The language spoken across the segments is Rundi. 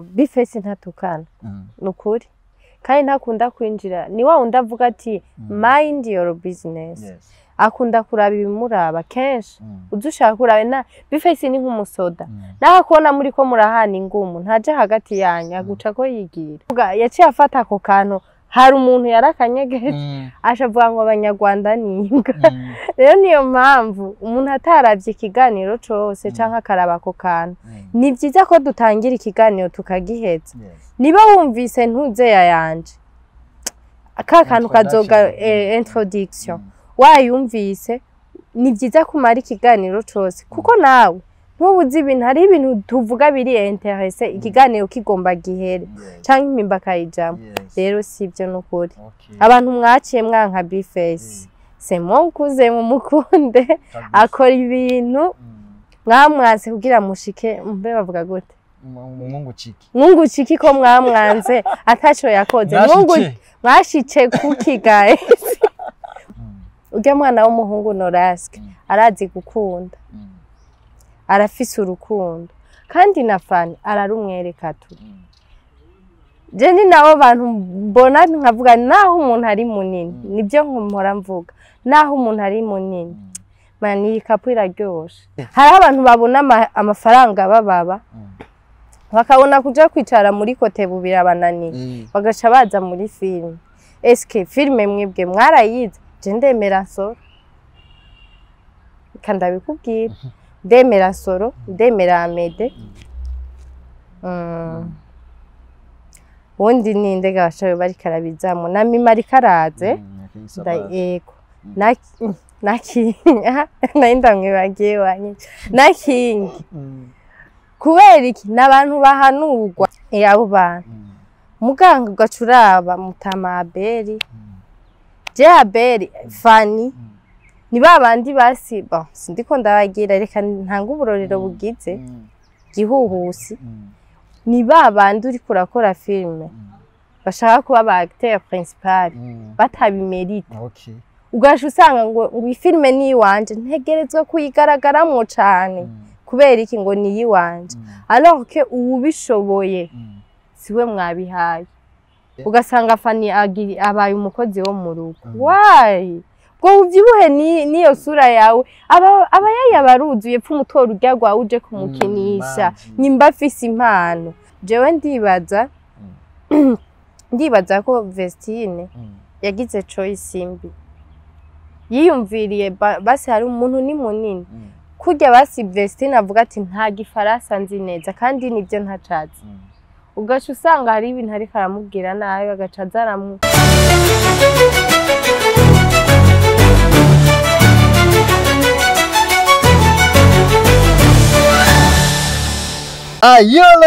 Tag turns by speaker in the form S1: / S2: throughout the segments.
S1: Bifesi ntatukana nukuri kandi ntakunda kwinjira ni wa wundi avuga ati mind your business akunda kuraba ibimuraba kenshi udushaka kuraba na Bifesi ni nk'umusoda naho kubona muri ko murahana ingumu ntaje hagati yanya guca ko yigira yaciye afata ako kantu hari umuntu yarakanyegeje ashavuga ngo abanyarwanda ni imbwa rero niyo mpamvu umuntu ataravye ikiganiro cose canka karaba ako kantu ni vyiza ko dutangira ikiganiro tukagiheza niba wumvise ntuze yayanje aka kantu kazoga introduction wayumvise ni vyiza kumara ikiganiro cose kuko nawe ntubuzi ibintu hari ibintu tuvuga biri interesse ikiganiro kigomba gihere canke impimba kayijamo rero sivyo nukuri abantu mwaciye mwanka Bifesi semo ukuze mu mukunde akora ibintu mwamwanze kugira mushike mbe bavuga gute Mungu chiki ko mwamwanze ataco yakoze Mungu mwashice kuki guys ujya mwana w'umuhungu Norask arazi gukunda arafise urukundo kandi na Fani ararumwereka tu je ni nabo bantu mbona nkavuga naho umuntu ari munini nibyo nkomora mvuga naho umuntu ari munini mani kapu iraryoshe hari abantu babona amafaranga bababa bakabona kuja kwicara muri kote bubira banani bagaca baza muri film eske filme mwibwe mwarayize je ndemera Soro kandi abikubwira ndemera Soro ndemera Amede wundi ninde gashawe bari karabizamo na Mima ari karaze ndayego nakinga nainda mwibagiye wanye nakinga kubera iki nabantu bahanurwa abo bantu muganga ugacuraba Mutama Abeli je Abeli Fani ni babandi basiba sindiko ndabagira reka ntanga uburorero bugize gihuhusi ni babandi uri kurakora filme bashaka kuba ba acteur principal batabimerita ugasha usanga ngo ifilme ni wanje ntegerezwa kuyigaragaramwo cane kubera iki ngo ni yiwanje alors que ubishoboye siwe mwabihaye ugasanga Fani abaye umukozi wo mu rugo why ngo uvyibuhe niyo sura yawe abayaye baruzuye pfu mutora urya gwa uje kumukinisha nyimba afise impano jewe ndibaza ko Vestine yagize choice imbi yiyumviriye basi hari umuntu ni munini kurya basi Vestine avuga ati nta gifaransa nzi neza kandi nivyo ntacazi ugaca usanga hari ibintu ari karamubwira nayo agaca zaramu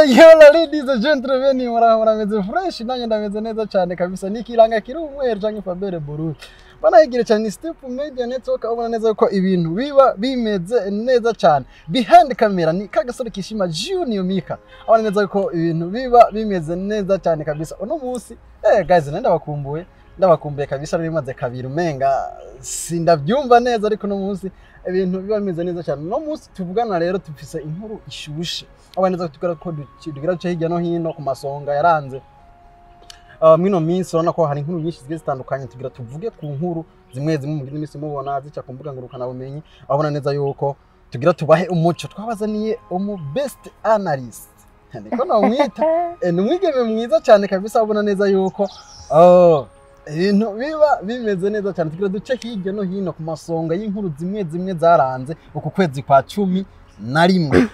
S2: Yola ladies and gentlemen murameze fresh nanye ndameze neza cyane kabisa nikiranga kiri umweru canke Fabere Bururu banayigire cyane Step Media Network abona neza ko ibintu biba bimeze neza cyane behind camera ni kagasore kishima Junior Mika abona neza ko ibintu biba bimeze neza cyane kabisa uno munsi guys ndabakumbuye kabisa bimaze kabiri umenga sindavyumva neza ariko no munsi ibintu biba bimeze neza cyane no munsi tuvugana rero tufise inkuru ishushe abaneza tukora ko dugira cyo hirya no hino ku masonga yaranze mwino minsi urabona ko hari inkuru nyinshi zigiye zitandukanye tugira tuvuge ku nkuru zimwe mu minsi mubona zica kumbuga ngurukana bumenyi abona neza yuko tugira tubahe umuco twabazaniye best analyst niko namwita n'umwigeme mwiza cyane kabisa abona neza yuko ibintu biba bimeze neza cyane tugira duce hirya no hino ku masonga y'inkuru zimwe zaranze uku kwezi kwa 11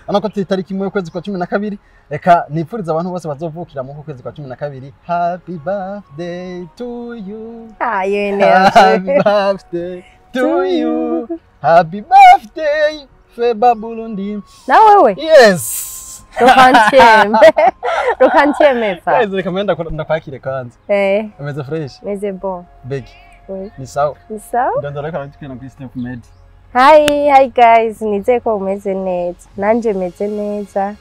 S2: anako tariki imwe kwezi kwa 12 reka nipfuriza abantu bose bazovukira mu kwezi kwa 12 happy birthday to you
S1: happy
S2: birthday to you happy birthday Feba Burundi
S1: na wewe
S2: yes
S1: rokantieme fa
S2: guys reka menda ndakwakire kwanza ameze fresh
S1: meze bon
S2: beki ni sawa ndandora kana tukina ku Step Media.
S1: Hi guys, nizeye ko umeze neza. Nanje meze neza.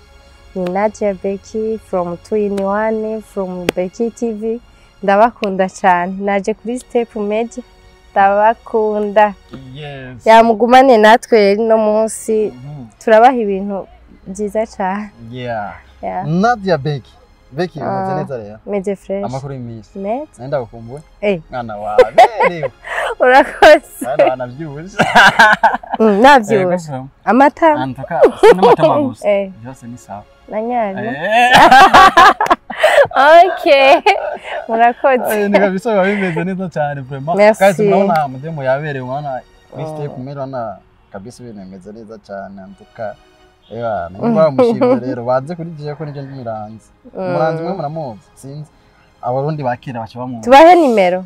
S1: Ni Nadia Becky from 2-in-1 from Becky TV. Ndabakunda cyane. Naje kuri Step Media. Ndabakunda.
S2: Yes.
S1: Yamugumane natwe no munsi turabaha ibintu byiza cyane.
S2: Yeah. Nadia Becky. Beki umeze neza rero.
S1: Meze fresh.
S2: Amakuru y'imisi.
S1: Neza.
S2: Nenda gukumbuye. Mwana wa rero.
S1: Urakoze.
S2: Bana anavyuje.
S1: Navyuje. Amata.
S2: Antoka sinamata magusa. Byose ni sawa.
S1: Nanyari. Okay. Murakoze.
S2: Ni kabisa bimeze neza cyane vraiment. Kandi murabona mudemo yabereye mwana mistake kumerana kabisa ibintu bimeze neza cyane antoka. Ewa, nimba mushimye rero baze kuri giye ko nije ndimiranze. Muranze mwe muramuzi sinzi. Abarundi bakira bacha bamuzi.
S1: Tubahe nimero.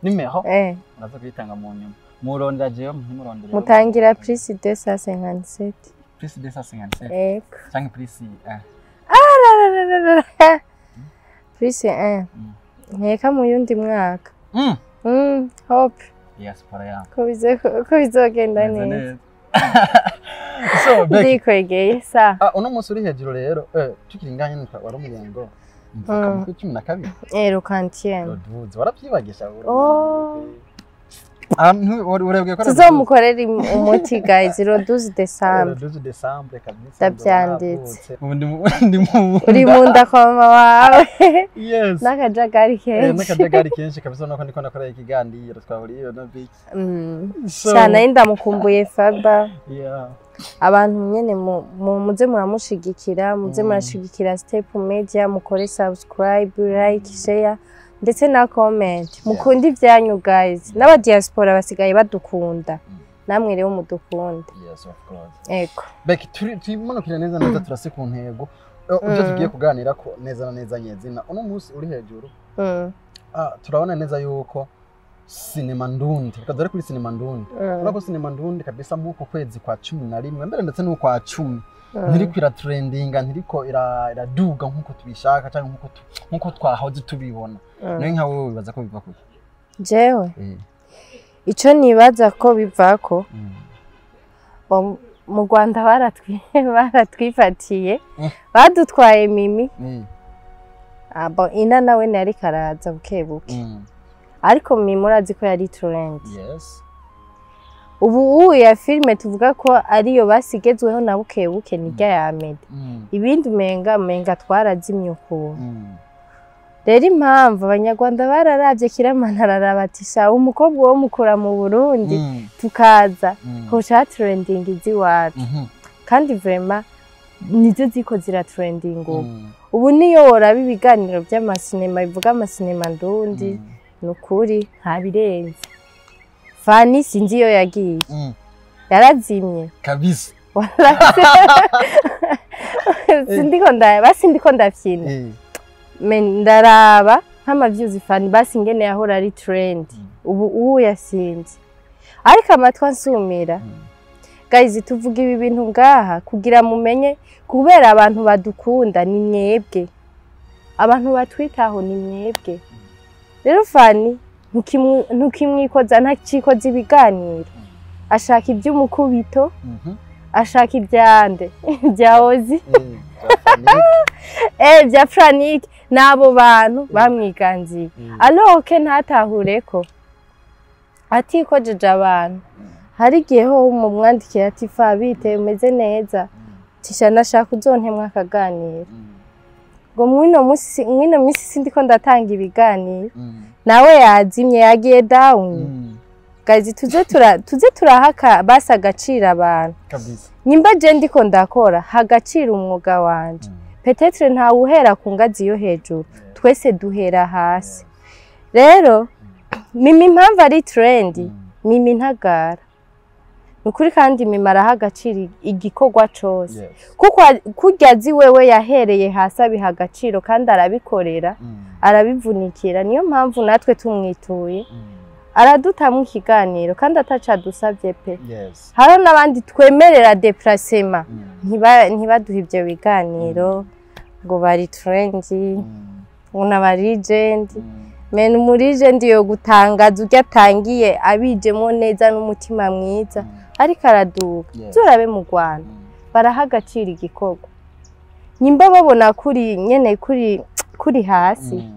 S2: Nimero? Nazo kwitanga mu nyuma. Murondera jeyo murondera.
S1: Mutangira plus 257.
S2: Plus 257.
S1: Eko.
S2: Cyangwa plus 1.
S1: Plus 1. Nkeka mu yundi mwaka. Hope.
S2: Diaspora ya.
S1: Ko bizogenda neza.
S2: So
S1: ndikwegeye sa
S2: uno munsi uri hejuru rero tukiri nganye nitwa wari umuyengo mvuka mu 12
S1: Rukantien
S2: warabyibagisha urebwe ko
S1: tuzomukorera umuti guys 12 December
S2: 12 December kabisa
S1: ndabyanditse
S2: ndi
S1: uri munda kwa mama wawe
S2: yes
S1: nakajagari
S2: kenshi kabisa nuko ndiko nakora ikiganiro twahuriye na Biki
S1: cyane ndamukumbuye Faba
S2: yeah
S1: abantu nyene muze muramushigikira muze murashigikira Step Media mukore subscribe like share ndetse na comment mukundi ivyanyu guys n'aba diaspora basigaye badukunda namwe rero mudukunda
S2: yes of course
S1: eko
S2: Beki tumonokira neza turase ku ntego uje tugiye kuganira ko neza nyezina uno munsi uri hejuru turabona neza yuko sinema ndundi kadore kuri sinema ndundi urako sinema ndundi kabisa muko kwezi kwa 11 mbere ndetse no kwa 10 ntiriko ira trendinga ntiriko iraduga nkuko tubishaka cyangwa nkuko twahoze tubibona no nka wowe bibaza ko biva kuki
S1: jewe ico nibaza ko bivako mu Rwanda baratwifatiye badutwaye Mimi abo ina nawe nari karaza bukebuke ariko Mimi urazi ko yari trend
S2: yes
S1: ubu ya filme tuvuga ko ariyo basigezweho na bukebuke nijya ya Medi ibindi menga twarazimye uko rero impamvu abanyarwanda bararavye kiramantarara batisha umukobwa wo mukura mu Burundi tukaza ko cha trending iziwacu kandi vraiment nizo ziko zira trending ubu niyo woraba ibiganiro by'amasinema bivuga amasinema ndundi nukuri ntabirenze Fani sinzi yo yagiye yarazimye
S2: kabisa
S1: sindiko ndafyina ndaraba nk'ama views Fani basi ngene yahora ari trend ubu yasinze ariko amatwa nsumira guys tuvuga ibi bintu ngaha kugira mumenye kubera abantu badukunda ni mwebwe abantu batwitaho ni mwebwe rero Fani ntukimwikoza ntakikoza ibiganiro ashaka iby'umukubito ashaka ibyande byaozi bya Franike nabo bantu bamwiganziye aloke ntatahureko atikojeje abantu hari gihe ho mu mwandikira ati Fabite umeze neza tisha nashaka uzontemwa akaganiro ngo mwino misi sindiko ndatanga ibiganiro nawe yazimye yagiye down guys tuze turahaka basa gacira abantu
S2: kabisa
S1: nyimba je ndiko ndakora hagacira umwuga wanje peut-être nta uhera ku ngazi yo hejuru twese duhera hasi rero Mimi impamvu ari trend Mimi ntagara nukuri kandi Mimi arahagacira igikorwa cose kuko kuryazi wewe yahereye hasi abihagaciro kandi arabikorera arabivunikira niyo mpamvu natwe tumwituye aradutamwe ikiganiro kandi ataca dusavye pe haro nabandi twemerera déplacement ntibaduha ibyo biganiro ngo bari trend una bari legend men muri legend yo gutangaza urya tangiye abijemo neza n'umutima mwiza ariko araduga zurabe mu Rwanda barahagacira igikorwa nyimba babona kuri nyene kuri hasi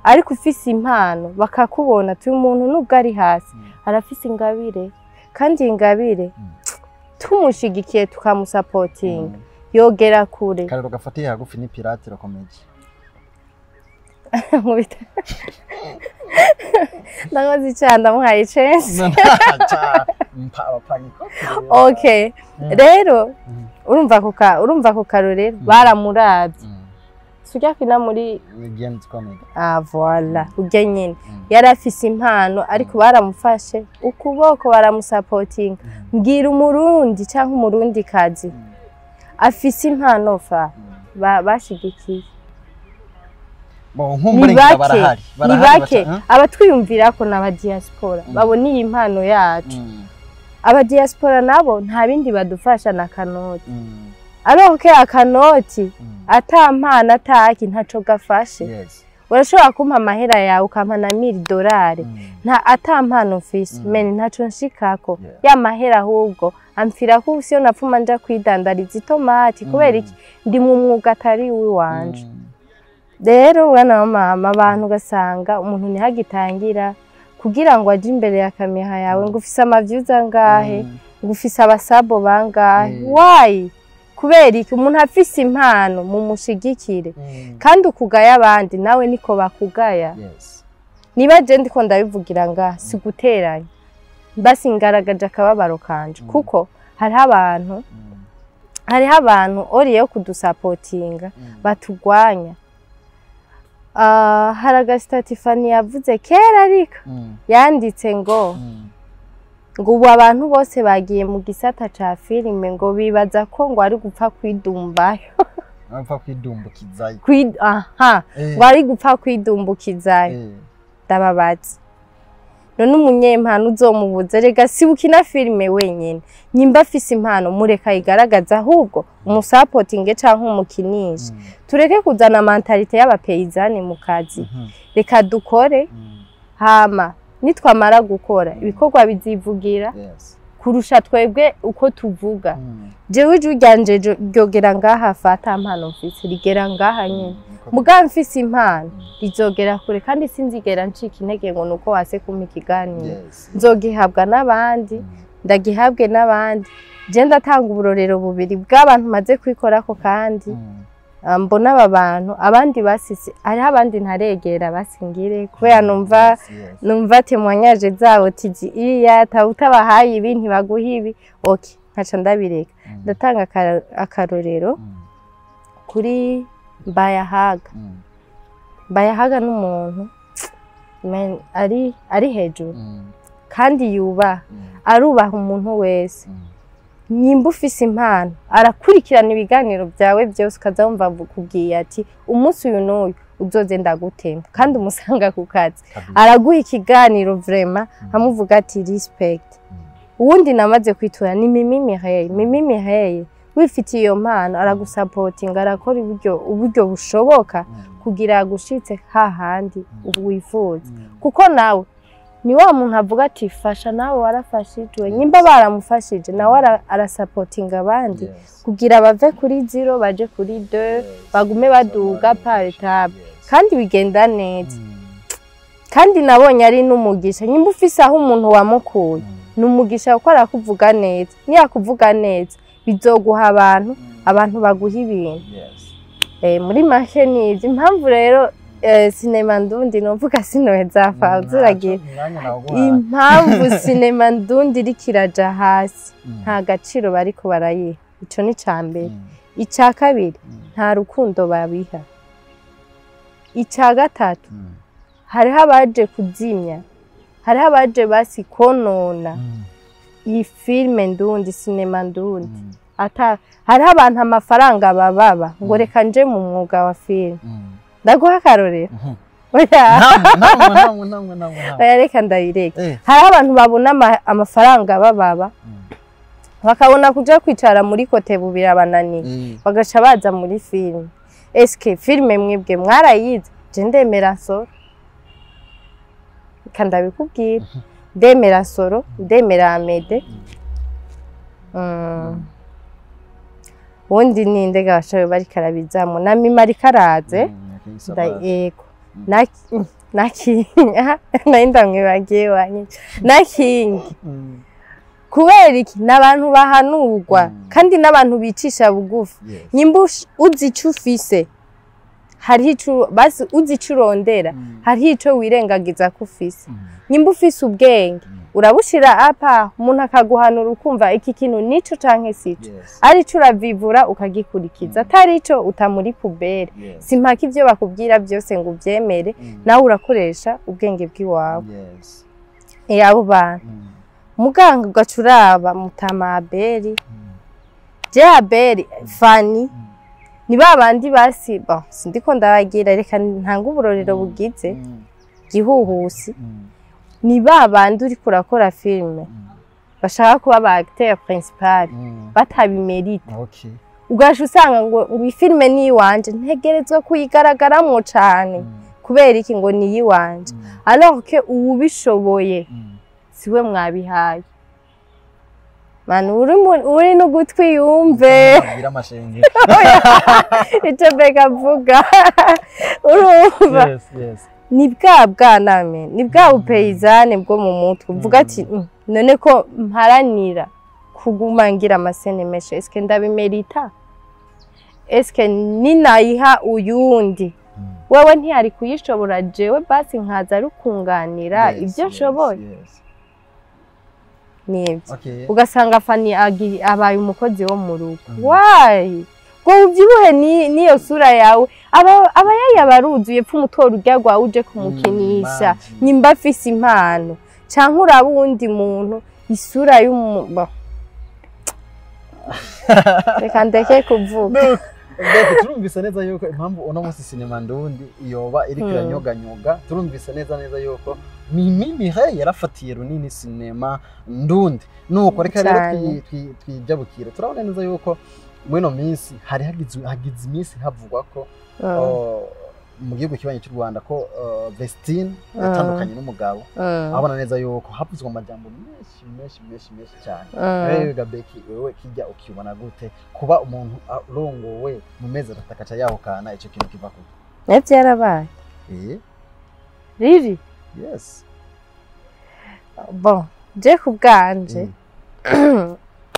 S1: ariko ufise impano bakakubona tu umuntu nubwo ari hasi arafise ingabire kandi ingabire tumushigikiye tukamusupporting yogera kure
S2: karero gafatiye hagufi ni pirate rakomeje
S1: nkubita ndagozi cyane muhaye chance okay rero urumva ko karorero baramuravye sujya kina muri
S2: Games Comedy
S1: voilà ujya nyine yari afise impano ariko baramufashe ukuboko baramusupporting mbwira umurundi cyangwa umurundi kazi afise impano fa bashigikiye barahari abatwiyumvira ko n'aba diaspora babona iyi impano yacu aba diaspora nabo nta bindi badufasha na kanoti aroke akanoti atampana ataki ntaco gafashe urashobora kumpa amahera yawe ukampa na $1000 nta atampano ufise meni ntaco nshikako ya mahera ahubwo amfira ko usiyo napfuma nja kwidandariza itomati kubera iki ndi mu mwuga atari wanje rero wana mama abantu gasanga umuntu nihagitangira kugira ngo aje imbere ya kamera yawe ngo ufise amaviews angahe ngo ufise abasabo bangahe why kubera iki umuntu afise impano mu mushigikire kandi ukugaya abandi nawe niko bakugaya niba je ndiko ndabivugira nga siguteranya basi ngaragaje akababaro kanje kuko hariho abantu oriye kudusupportinga batugwanya haraga Stephanie yavuze kera ariko yanditse ngo ubu abantu bose bagiye mu gisata ca filime ngo bibaza ko ngo ari gupfa kwidumbayo
S2: apfa kwidumbukizayo
S1: ngo ari gupfa kwidumbukizayo ndababaza none umunyempano uzomubuza rega sibukina filime wenyene nyimba afise impano mureka igaragaza ahubwo umusupporting canke umukinisha tureke kuzana mentalite y'abapeyizani mu kazi reka dukore hama nitwamara gukora ibikorwa bizivugira kurusha twebwe uko tuvuga jewe ijwi ryanje ryogera ngaha fata mpano mfise rigera ngaha nyene muga mfise impano rizogera kure kandi sinzigera ncika intege ngo nuko wase kumpa ikiganiro nzogihabwa n'abandi ndagihabwe n'abandi je ndatanga uburorero bubiri bw'abantu maze kwikorako kandi mbona aba bantu abandi basisi ari abandi ntaregera basingire kubera numva temwanyaje zabo tiji iya utabahaye ibi ntibaguhibi okay nkaca ndabireka ndatanga akarorero kuri Bayahaga n'umuntu ari hejuru kandi arubaha umuntu wese nyimba ufise impano arakurikirana ibiganiro byawe byose ukazumva kubwiye ati umunsi uyu n'uyu uzoze ndagutemba kandi umusanga ku kazi araguha ikiganiro vraiment amuvuga ati respect uwundi namaze kwitura ni Mimi Mireille wifitiye iyo mpano aragusupportinga arakora uburyo bushoboka kugira gushitse hahandi wifuza kuko nawe ni wa muntu avuga ati fasha nawe warafashijwe nyimba baramufashije nawe arasupportinga abandi kugira bave kuri 0 baje kuri 2 bagume baduga par etape kandi bigenda neza kandi nabonye ari n'umugisha nyimba ufise aho umuntu wamukuye n'umugisha uko arakuvuga neza niyakuvuga neza bizoguha abantu baguha ibintu muri make nivyo impamvu rero sinema ndundi novuga sinoheza fazuragiye impamvu sinema ndundi rikiraja hasi nta gaciro bariko barayiha ico ni cambere ica kabiri nta rukundo babiha ica gatatu hariho abaje kuzimya hariho abaje basi konona iyi filme ndundi sinema ndundi hariho abantu amafaranga bababa ngo reka nje mu mwuga wa filme ndaguha akarorero oya reka ndabireka hariho abantu babona amafaranga bababa bakabona kuja kwicara muri kote bubira bananiye bagaca baza muri filme eske filme mwebwe mwarayize je ndemera nsoro kandabikubwira ndemera nsoro ndemera Amede wundi ninde gashawe bari karabizamo na Mimi ari karaze ndayeko nakinga nainda mwibagiye wanyi nakingi kubera iki n'abantu bahanurwa kandi n'abantu bicisha bugufi nyimba uzi icyo ufise hari ico basi uzi ico urondera hari ico wirengagiza ko ufise nyimba ufise ubwenge urabushira apa umuntu akaguhanura ukumva iki kintu nico canke sico ari ico uravivura ukagikurikiza atari ico utamuri pubere simpaka ivyo bakubwira byose ngo uvyemere nawe urakoresha ubwenge bw'iwawe abo bantu muganga ugacuraba mutama Abeli Abeli Fani ni babandi basi sindiko ndabagira reka ntanga uburorero bugize gihuhusi ni babandi uri kurakora filme bashaka kuba ba acteur principal batabimerita ugasha usanga ngo filme ni wanje ntegerezwa kuyigaragaramwo cyane kubera iki ngo ni yiwanje alors que ubishoboye siwe mwabihaye manu uri no gutwi yumve
S2: bira amashenge
S1: icyo beka vuga urumva ni bwa bwaname ni bwa upeyizane bwo mu mutwe uvuga ati none ko mparanira kuguma ngira amasene meshe eske ndabimerita eske ninayiha uyundi wewe ntiyari kuyishobora jewe basi nkaza rukunganira ibyo nshoboye nibyo ugasanga Fani abaye umukozi wo mu rugo why ngo ubyibuhe niyo sura yawe aba yabaruzuye pfu umutora urya gwawe uje kumukinisha nyimba afise impano canke uraba uwundi muntu isura y'umba reka ndeke kuvuga
S2: turumvise neza yuko impamvu uno munsi sinema ndundi iyoba iri kiranyoganyuga turumvise neza yuko Mimi yarafatiye runini sinema ndundi nuko reka rero twijabukira turabona neza yuko mwino minsi hari hagize iminsi havugwa ko mu gihugu kibanye cy'u Rwanda ko Vestine yatandukanye n'umugabo abona neza yuko havuzwe amajambo menshi cyane rero Gabeki wewe kijya ukibona gute kuba umuntu rongowe mu mezi atakaca yaho kana ico kintu kiva ko
S1: navyo yarabaye riri
S2: yes
S1: bon je kubganje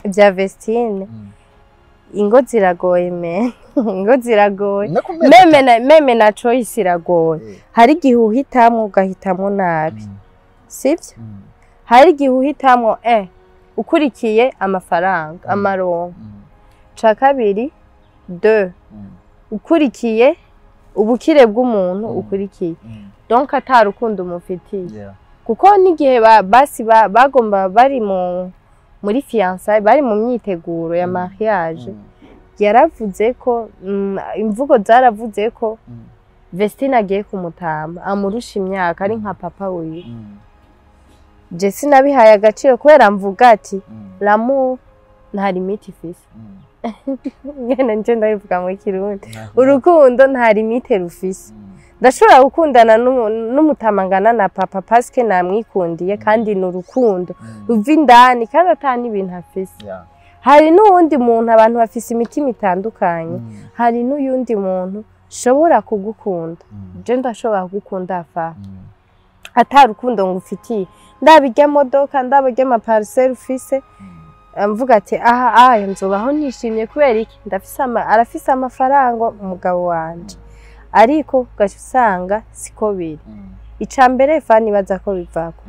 S1: bya Vestine ingo ziragoye ingo ziragoye meme na choice iragoye hari gihe uhitamwe ugahitamo nabi sivyo hari gihe uhitamwo ukurikiye amafaranga amarongo ca kabiri 2 ukurikiye ubukire bw'umuntu ukurikiye donc atarukundo umufitiye kuko n'igihe basi bagomba bari muri fiançailles bari mu myiteguro ya mariage yaravuze ko imvugo zaravuze ko Vestine agiye kumutama amurusha imyaka ari nka papa wiwe je sinabihaye agaciro kubera mvuga ati l'amour nta limite ifise ngene nje ndabivuga mu kirundi urukundo nta limite rufise ndashobora gukundana n'umutamangana na papa paske namwikundiye kandi n'urukundo ruva indani kandi atani ibintu afise hari n'uwundi muntu abantu bafise imitima itandukanye hari n'uyundi muntu shobora kugukunda je ndashobora kugukunda afa atarukundo ngufitiye ndabijya modoka ndabijya amaparcelle ufise mvuga ati aha nzobaho nishimye kubera iki ndafise arafise amafaranga umugabo wanje ariko gace usanga siko biri icambere Fani baza ko bivako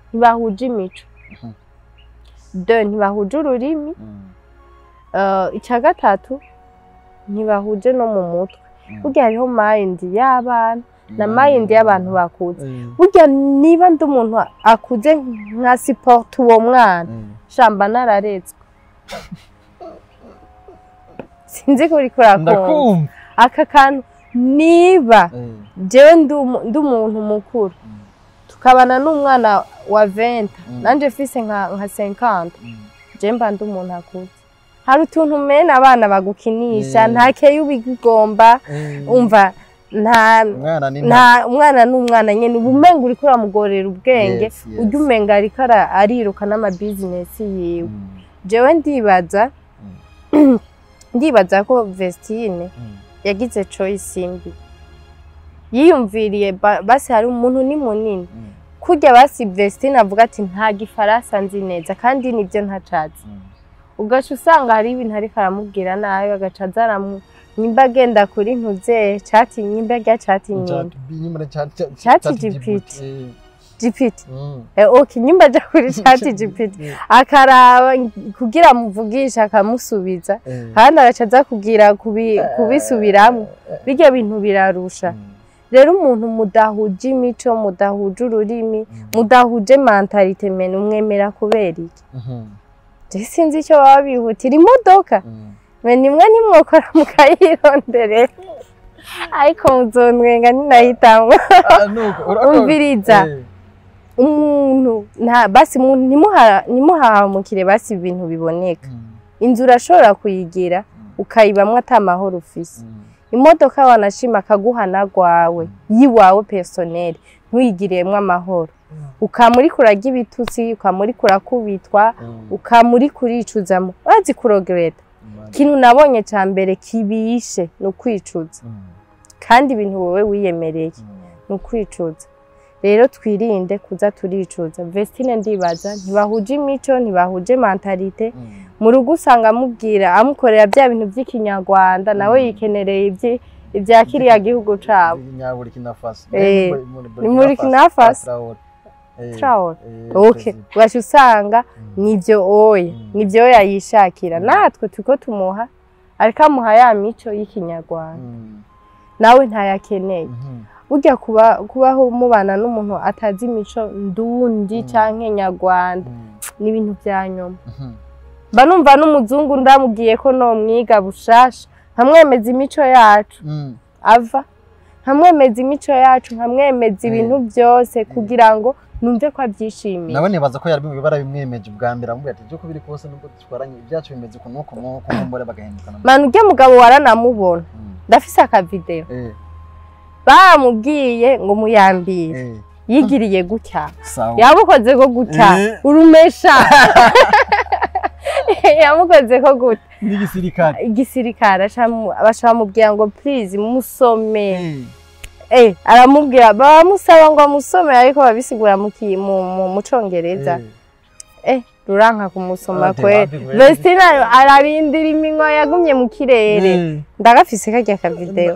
S1: ntibahuje imico 2 ntibahuje ururimi ica gatatu ntibahuje no mu mutwe burya hariho mind y'abana na mind y'abantu bakuze burya niba ndi umuntu akuze nka support uwo mwana shamba nararetswe sinzi ko uri kurakunda aka kantu niba jewe ndi umuntu mukuru tukabana n'umwana wa 20 nanje fise nka 50 je mba ndi umuntu akuze hari utuntu mena abana bagukinisha ntakeye ubigomba umva nta umwana n'umwana nyene ubumenga uri kuramugorera ubwenge ujya umenga ariko ariruka n'ama business yiwe jewe ndibaza ko Vestine yagize choice imbi yiyumviriye basi hari umuntu ni munini kurya basi Vestine avuga ati nta gifaransa nzi neza kandi nibyo ntacazi ugaca usanga hari ibintu ariko aramubwira nabi agaca azaramu nyimba agenda kuri ntuze chati nyimba rya chati nyimba chati GPT okay nyimba aja kuri chati GPT akaraba kugira muvugisha akamusubiza kandi agaca aza kugira kubisubiramo bijya bintu birarusha rero umuntu mudahuje imico mudahuje ururimi mudahuje mentalite mene umwemera kubera iki sinzi icyo baba bihutira imodoka nimwe nimwokora mukayirondere ariko muzonwenga ninahitamwe umviriza umuntu basi nimuhahamukire basi ibintu biboneka inzu urashobora kuyigira ukayibamwo atamahoro ufise imodoka wanashima akaguhana gwawe yiwawe personnel ntuyigiriyemwo amahoro ukamuri kurarya ibitutsi ukamuri kurakubitwa ukamuri kuricuzamo bazi kurogreta kintu nabonye ca mbere kibishe no kwicuza kandi ibintu wowe wiyemereye no kwicuza rero twirinde kuza turicuza Vestine ndibaza ntibahuje imico ntibahuje mentalite mu rugo usanga amubwira amukorera bya bintu by'ikinyarwanda nawe yikenereye ibya kiriya gihugu cabo ni muri kinafasa Traore okay wacu usanga nivyo oye nivyo yayishakira natwe tuko tumuha ariko amuha ya mico y'ikinyarwanda nawe ntayakeneye burya kubaho mubana n'umuntu atazi imico ndundi canke nyarwanda n'ibintu bya nyuma banumva n'umuzungu ndamubwiye ko no mwiga bushasha nkamwemeza imico yacu ava nkamwemeza imico yacu nkamwemeza ibintu byose kugira ngo numve ko abyishimiye
S2: nawe nibaza ko yari bibara bimwemeje bwa mbere amubwira ati cyo biri kose nubwo twaranye ibyacu bimeze ko nuko mumbore bagahindukana
S1: manu ujye mugabo waranamubona ndafise aka video bamubwiye ngo muyambire yigiriye gutya yamukoze ko gutya urumesha yamukoze ko gutya igisirikare bashamubwira ngo please musome aramubwira bamusaba ngo amusome ariko babisigura mu Congereza ruranka kumusoma kwe Vestine ararindira iminwa yagumye mu kirere ndagafise kajya ka video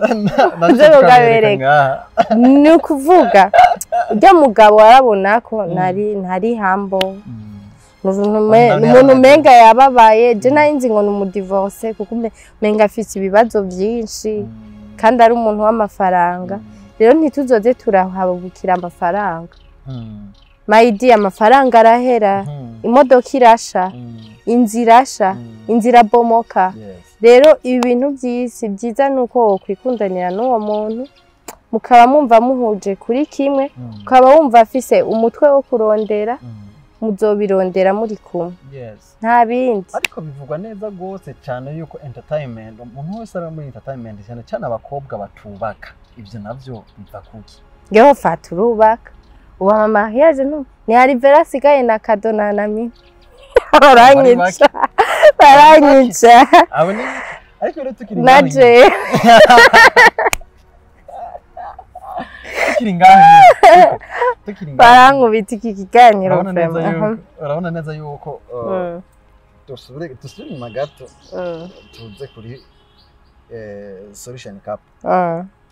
S1: nze rugabereka ni ukuvuga ujya mugabo warabona ko ntari hambo umuntu menga yababaye je nayinzi ngo numudivorce kuko menga afise ibibazo byinshi kandi ari umuntu w'amafaranga rero ntituzoze turahabukira amafaranga maidi amafaranga arahera imodoka irasha inzira bomoka rero ibi bintu by'isi byiza nuko wokwikundanira n'uwo muntu mukaba mumva muhuje kuri kimwe ukaba wumva afise umutwe wo kurondera muzobirondera muri kumwe nta bindi
S2: ariko bivugwa neza gose cyane yuko entertainment umuntu wese ari muri entertainment cyane cyane abakobwa batubaka ivyo navyo biva kuki
S1: ngeho faturubaka uwa mama yaje ni Alivera sigaye na Kadona na mimi baranyica
S2: abone ariko rero tukiri
S1: naje tukiri ngaho barangubita iki kiganiro
S2: urabona neza yuko dusubire mu gato tuze kuri Solution Cup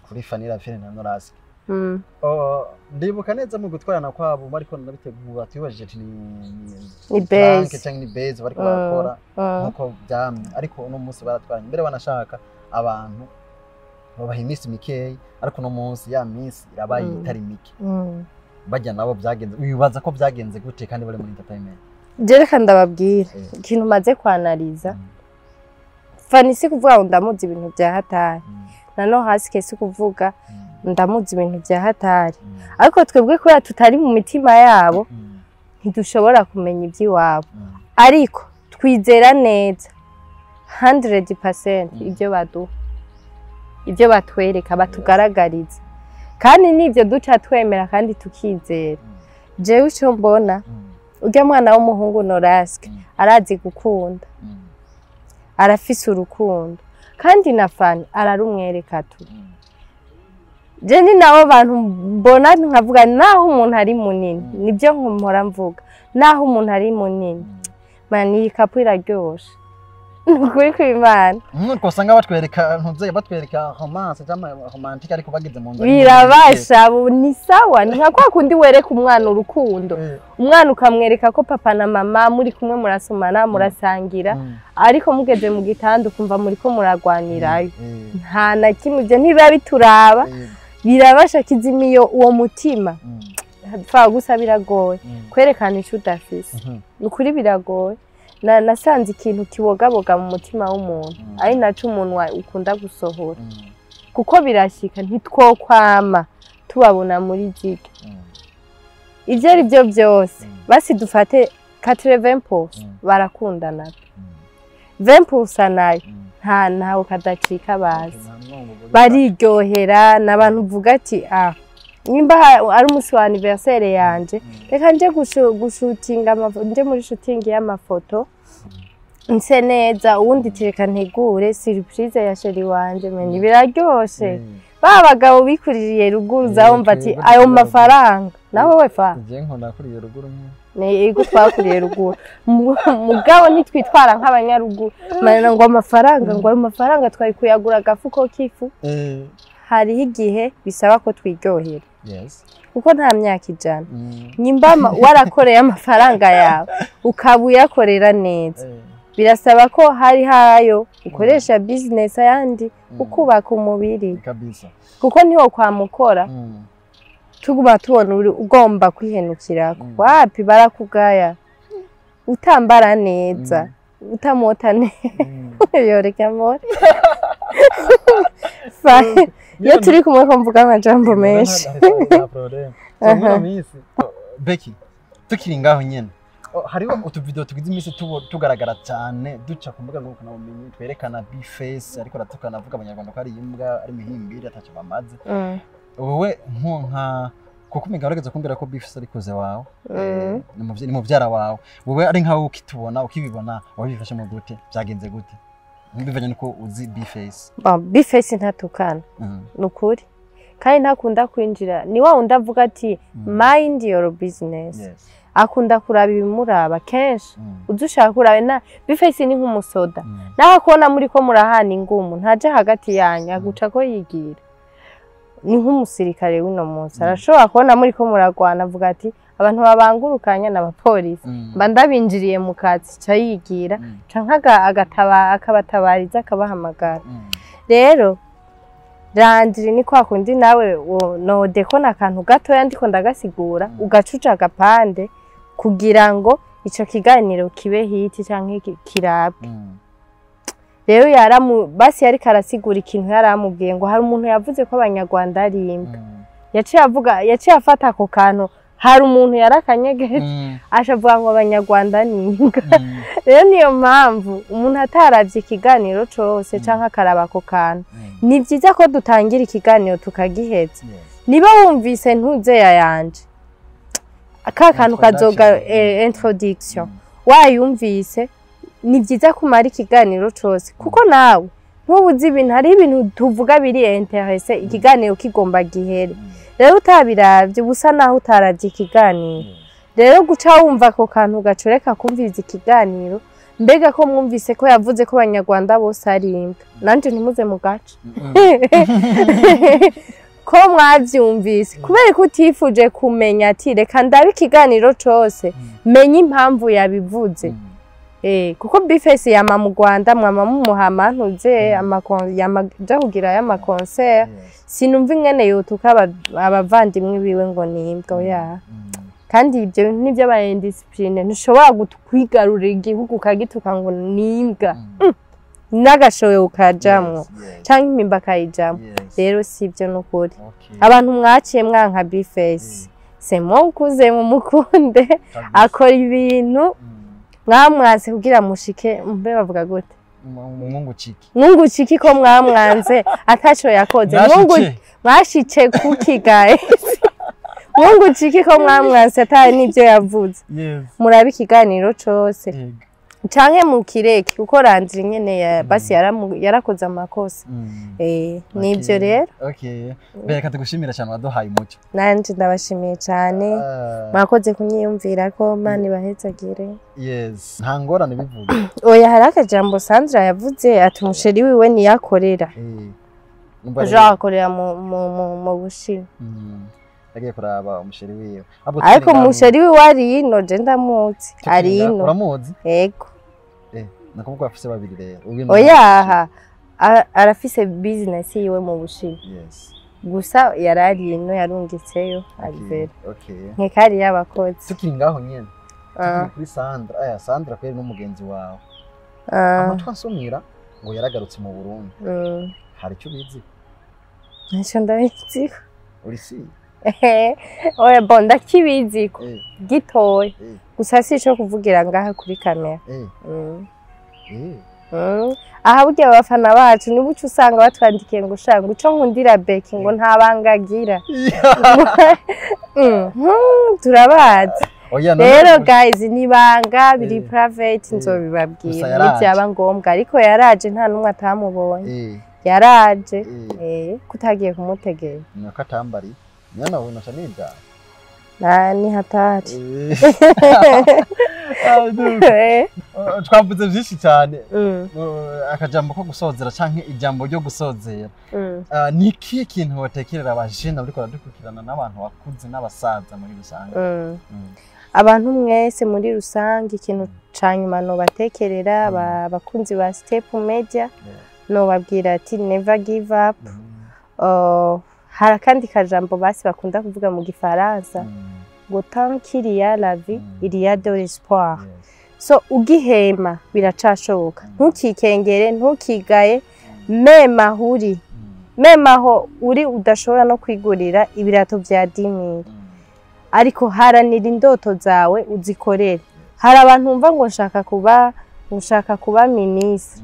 S2: kuri Fanira Fene na Norasi ndibuka neza mu gutwarana kwabo bariko nabitegura tubajije ati
S1: ni base
S2: cyangwa ni base bariko barakora nkuko byamye ariko no munsi baratwaranye mbere banashaka abantu babaha iminsi mikeyi ariko no munsi ya minsi irabaye itari mike bajya nabo byagenze wibaza ko byagenze gute kandi bari muri entertainment
S1: jereka ndababwira ikintu maze kwanaliza Fanisi kuvuga ndamuzi ibintu bya hatari nano hasi kese kuvuga ndamuzi ibintu bya hatari ariko twebwe ko tutari mu mitima yabo ntidushobora kumenya iby'iwabo ariko twizera neza 100% ibyo baduha ibyo batwereka batugaragariza kandi nivyo duca twemera kandi tukizera jewe cyo mbona ujya mwana w'umuhungu Norask arazi gukunda arafise urukundo kandi na Fani ararumwereka tu je ni nabo bantu mbona nkavuga naho umuntu ari munini nibyo nkomora mvuga naho umuntu ari munini mani kapu iraryoshe nukuri kw'Imana
S2: nuko usanga batwereka ntuze batwereka romance cyangwa romantique ariko bageze mu nzira
S1: birabasha ni sawa ni nka kwa kundi wereka umwana urukundo umwana ukamwereka ko papa na mama muri kumwe murasomana murasangira ariko mugeze mu gitanda ukumva muri ko muragwanirayo nta na kimwe byo ntibiba bituraba birabasha kizimiyo uwo mutima fa gusa biragoye kwerekana ico udafise nukuri biragoye nasanze ikintu kibogaboga mu mutima w'umuntu ari naco umuntu ukunda gusohora kuko birashika ntitwokwama tubabona muri zige ivyo ari byo byose basi dufate 80% barakundana 20% nayo ntawe kadacika bazi bariryohera n'abantu uvuga ati nimba ari umunsi wa anniversaire yanje reka nje gushutinga nje muri shooting y'amafoto nse neza uwundi tireka ntegure surprise ya sheri wanje meni biraryoshe babagabo bikuririye ruguru zawumva ati ayo mafaranga nawe wefa
S2: je nkunda kuriye ruguru
S1: ego twakuriye ruguru mugabo ntitwitwara nk'abanyaruguru mana ngo amafaranga ngo ayo mafaranga twari kuyagura gafuko kifu hari igihe bisaba ko twiryohera kuko nta myaka ijana nyimba warakoreye amafaranga yawe ukabuyakorera neza birasaba ko hari hayo ukoresha business yandi ukubaka umubiri
S2: kabisa
S1: kuko niho kwamukora tuguma tubona ugomba kwihenukira wapi barakugaya utambara neza utamota neza yoreka more iyo turi kumwe ko mvuga amajambo menshi
S2: Becky tukiri ngaho nyene hariho utuvideo tugize imisi tugaragara cyane duca ku mbuga ngurukana bumenyi twerekana B-face ariko ratukana avuga abanyarwanda ko ari imbwa ari mihimbiri atacho bamaze wowe nka kuko umigaragaza kumbira ko B-face ari kuze wawe ni muvyara wawe wowe ari nkaho ukitubona ukibibona wabifashe mu gute byagenze gute mbivanye nuko uzi B-face
S1: B-face ntatukana nukuri kandi ntakunda kwinjira ni wa undavuga ati mind your business akunda kuraba ibimuraba kenshi udushaka kuraba na B-face ni nk'umusoda naho kubona muri ko murahana ingumu ntaje hagati yanyu aguca ko yigira ni nk'umusirikare w'ino munsi arashobora kubona muri ko muragwana avuga ati abantu babangurukanya n'abapolisi mba ndabinjiriye mu kazi ca yigira canka akabatabariza akabahamagara rero Landry ni kwa kundi nawe no dekona akantu gatoya ndiko ndagasigura ugacuca agapande kugira ngo ico kiganiro kibe hiti canke kirabwe rero basi yari karasigura ikintu yaramubwiye ngo hari umuntu yavuze ko abanyarwanda ari imbwa yaciye afata ako kantu hari umuntu yarakanyegeje ashavuga ngo abanyarwanda ni imbwa rero niyo mpamvu umuntu ataravye ikiganiro cose canke akaraba ako kantu ni byiza ko dutangira ikiganiro tukagiheza niba wumvise ntuze yanje aka kantu kazoga introduction wayumvise ni byiza kumara ikiganiro cose kuko nawe ntubuzi ibintu hari ibintu tuvuga biri interesse ikiganiro kigomba gihere rero utabiravye busa naho utaravye ikiganiro rero guca wumva ko kantu gacoreka kumviriza ikiganiro mbega ko mwumvise ko yavuze ko abanyarwanda bose ari imbwa nanje ntimuze mu gace ko mwavyumvise kubera ko utifuje kumenya ati reka ndabe ikiganiro cose menya impamvu yabivuze kuko B-face yama mu Rwanda mwama mumuhama ntuze yamaja kugira ya concert sinumva ingene yotuka abavandimwe biwe ngo ni imbwa ya kandi ibyo nibyo aba indiscipline ntushobora kwigarurira igihugu kagituka ngo ni imbwa nagashoye ukajamwo canke impimba kayijamwo rero sibyo nukuri abantu mwaciye mwanka B-face semo ukuze mu mukunde akora ibintu mwamwanze kugira mushike mbe bavuga gute Mungu chiki ko mwamwanze atacho yakoze mwashice kuki guys Mungu chiki ko mwamwanze atari nibyo yavuze murabe ikiganiro cose canke mu kireke kuko Landry nyene basi yarakoze amakosa nivyo rero
S2: okay reka tugushimira cyane waduhaye umuco
S1: nanje ndabashimiye cyane mwakoze kunyiyumvira ko mani bahezagire
S2: yes nta ngorane bivuga
S1: oya hari akajambo Sandra yavuze ati umusheri wiwe niyakorera ejo akorera mu bushi
S2: agiye kuraba umusheri wiwe
S1: ariko umusheri wiwe ari ino je ndamuzi ari ino
S2: uramuzi
S1: yego
S2: nakuvuga afise babiri rero
S1: oya arafise business yiwe mu bushi
S2: yes
S1: gusa yarari ino yarungitseyo arivera
S2: okay
S1: nkekari y'abakozi
S2: tukiri ngaho nyene kuri Sandra Sandra kweri n'umugenzi wawe amatwa nsumira ngo yaragarutse mu Burundi hari icyo bizi
S1: nicyo ndabizi
S2: uri si
S1: oya bonda kibiziko gitoya gusa si cyo kuvugira ngaha kuri kamera aha burya abafana bacu niba uca usanga batwandikiye ngo ushanga uco nkundira Becky ngo ntabangagira turabazi rero guys nibanga biri private nzobibabwira nibyaba ngombwa ariko yaraje nta numwe atamubonye yaraje kutagiye kumutegera
S2: nuko atambari nyana ubona shanida
S1: ni hatari
S2: twavuze byinshi cyane akajambo ko gusozera canke ijambo ryo gusozera ni iki kintu watekerera abajene ariko baradukurikirana n'abantu bakuze n'abasaza muri rusange
S1: abantu mwese muri rusange ikintu canyuma no batekerera abakunzi ba Step Media no babwira ati never give up hari kandi kajambo basi bakunda kuvuga mu gifaransa ngo tant qu'il y a la vie il y a de l'espoir so ugihema biracashoboka ntukikengere ntukigaye memaho uri udashobora no kwigurira ibirato bya 10,000 ariko haranira indoto zawe uzikorere hari abantu bumva ngo nshaka kuba ministre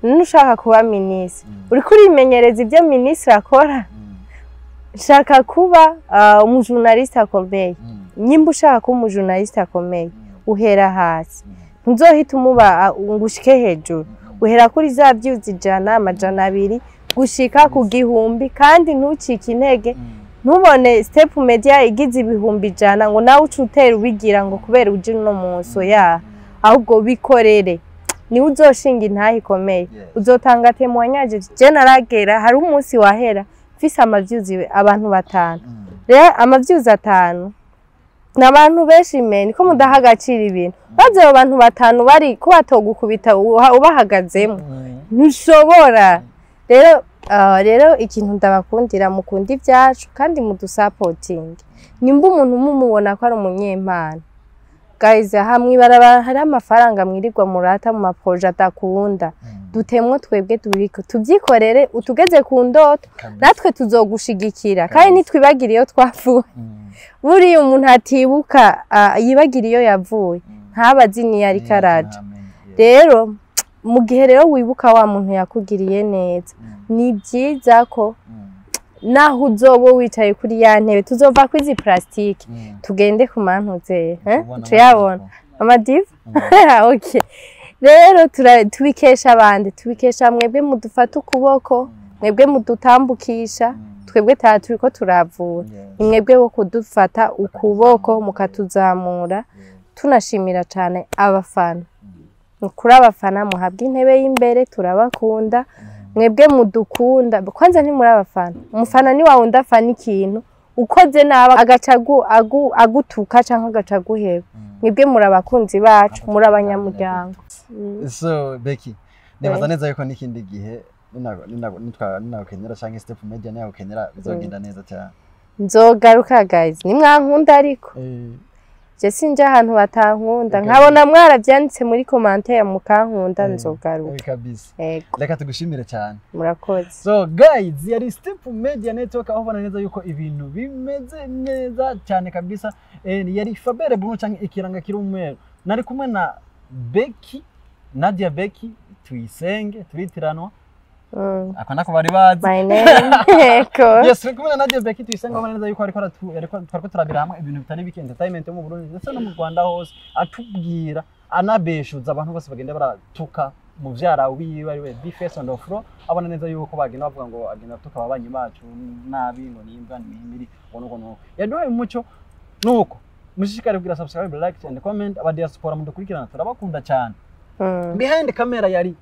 S1: nushaka kuba ministre uri kurimenyereza ibyo ministre akora shaka kuba umujournaliste akomeye nyimba ushaka kuba umujournaliste akomeye uhera hasi ntuzohita umuba ngushike hejuru uhera kuri za byuzi 100 gushika ku gihumbi kandi ntucike intege ntubone Step Media igize ibihumbi 100 ngo nawe ucutera ubigira ngo kubera uje no munso ya ahubwo bikorere ni uzoshinga intahi ikomeye uzotanga témoignage je naragera hari umunsi wahera mfise amavyuzi abantu 5 rero amavyuzi 5 n'abantu benshi meni ko mudahagacira ibintu baze abantu 5 bari ko batogukubita ubahagazemo ntushobora rero ikintu ndabakundira mukunda ibyacu kandi mudusupporting nimba umuntu mumubona ko ari umunyempano guys hamwe baraba hari amafaranga mwirirwa murata mu maproje atakunda dutemwe twebwe tubiriko tubyikorere utugeze ku ndoto natwe tuzogushigikira kandi nitwibagira iyo twavuye buri umuntu atibuka yibagira iyo yavuye ntabazi ni yari karaje rero mu gihe rero wibuka wa muntu yakugiriye neza ni byiza ko naho uzobo wicaye kuri ya ntebe tuzova kwizi plastique tugende ku mantuze tuyabona amadiva okay rero tubikesha abandi tubikesha mwebwe mudufata ukuboko mwebwe mudutambukisha twebwe turiko turavura mwebwe bo kudufata ukuboko mukatuzamura tunashimira cyane abafana kuri abafana muhabwa intebe y'imbere turabakunda mwebwe mudukunda kwanza ni muri abafana umufana ni wawe ndafana ikintu ukoze naba agacagu agutuka canka agacaguheba mwebwe muri abakunzi bacu muri abanyamuryango
S2: so Becky nibaza neza yuko n'ikindi gihe ninagukenera canke Step Media nagukenera bizogenda neza cyane
S1: nzogaruka guys nimwankunda ariko je sinja ahantu batankunda nkabona mwaravyanditse muri commentaire mukankunda nzogaruka
S2: kabisa reka tugushimire cyane
S1: murakoze
S2: so guys yari Step Media Network aho bana neza yuko ibintu bimeze neza cyane kabisa yari Fabere Bruno canke ikiranga kiri umwero nari kumwe na Becky Nadia Becky tuyisenge turitiranwa akana ko bari bazi
S1: my name eko
S2: yes kumwe na Nadia Becky tuyisenge bana neza yuko ariko turabira hamwe ibintu bitari bike entertainment mu Burundi ndetse no mu Rwanda hose atubwira anabeshuza abantu bose bagenda baratuka muvyara wiwe ari we Bface on the floor abona neza yuko bagenda bavuga ngo agenda tuka ababanyi bacu nabi ngo nimbwa nimiri ono yaduhaye umuco nuko mushishikare kugira subscribe like and comment aba diaspora mudukurikirana turabakunda cyane behind camera yari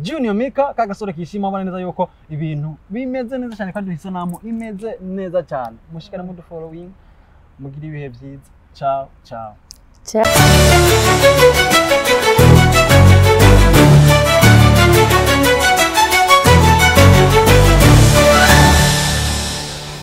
S2: Junior Mika kagasore kishima abona neza yuko ibintu bimeze neza cyane kandi isanamu imeze neza cyane mushikare mudu following mugira ibihe byiza ciao ciao